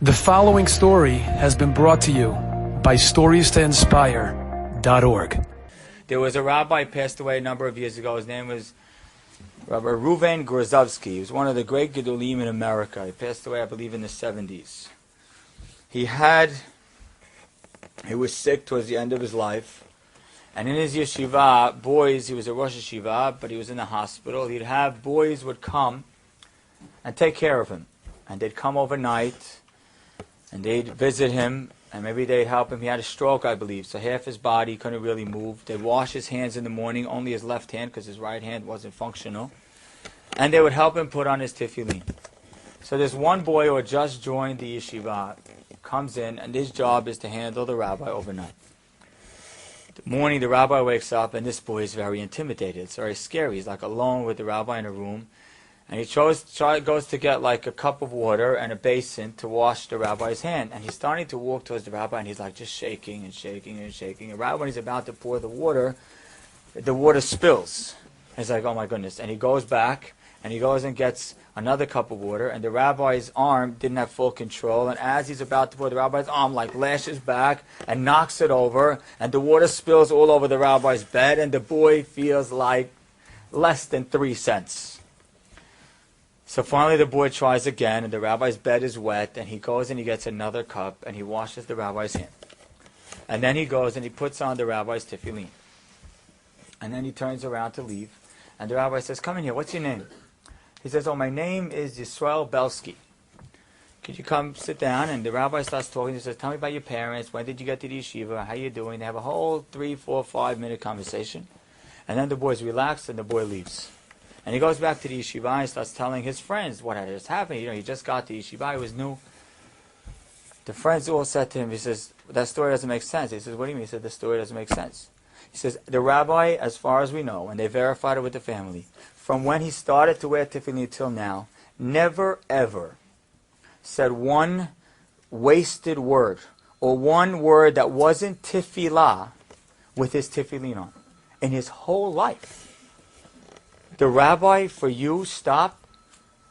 The following story has been brought to you by StoriesToInspire.org. There was a rabbi passed away a number of years ago. His name was Rabbi Reuven Grozovsky. He was one of the great Gedolim in America. He passed away, I believe, in the 70s. He was sick towards the end of his life. And in his yeshiva, boys, he was a Rosh Yeshiva, but he was in the hospital. He'd have boys would come and take care of him. And they'd come overnight, and they'd visit him, and maybe they'd help him. He had a stroke, I believe, so half his body couldn't really move. They'd wash his hands in the morning, only his left hand, because his right hand wasn't functional. And they would help him put on his tefillin. So this one boy who had just joined the yeshiva comes in, and his job is to handle the rabbi overnight. The morning, the rabbi wakes up, and this boy is very intimidated. It's very scary. He's like alone with the rabbi in a room. And he goes to get like a cup of water and a basin to wash the rabbi's hand. And he's starting to walk towards the rabbi, and he's like just shaking and shaking and shaking. And right when he's about to pour the water spills. And he's like, oh my goodness. And he goes back, and he goes and gets another cup of water, and the rabbi's arm didn't have full control. And as he's about to pour, the rabbi's arm like lashes back and knocks it over, and the water spills all over the rabbi's bed, and the boy feels like less than 3 cents. So finally the boy tries again, and the rabbi's bed is wet, and he goes and he gets another cup, and he washes the rabbi's hand. And then he goes and he puts on the rabbi's tefillin. And then he turns around to leave, and the rabbi says, come in here, what's your name? He says, oh, my name is Yisrael Belsky. Could you come sit down? And the rabbi starts talking. He says, tell me about your parents, when did you get to the yeshiva, how you doing? They have a whole 3, 4, 5-minute conversation. And then the boy's relaxed, and the boy leaves. And he goes back to the yeshiva and starts telling his friends what had just happened. He just got to yeshiva, he was new. The friends all said to him, he says, that story doesn't make sense. He says, what do you mean? He said, the story doesn't make sense. He says, the rabbi, as far as we know, and they verified it with the family, from when he started to wear tefillin till now, never ever said one wasted word, or one word that wasn't tefillah with his tefillin on, in his whole life. The rabbi, for you, stopped.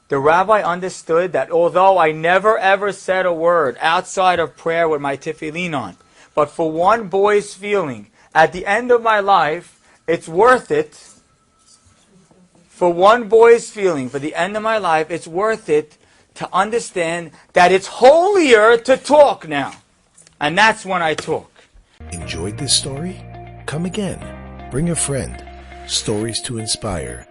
The rabbi understood that although I never ever said a word outside of prayer with my tefillin on, but for one boy's feeling, at the end of my life, it's worth it. For one boy's feeling, for the end of my life, it's worth it to understand that it's holier to talk now. And that's when I talk. Enjoyed this story? Come again. Bring a friend. StoriesToInspire.org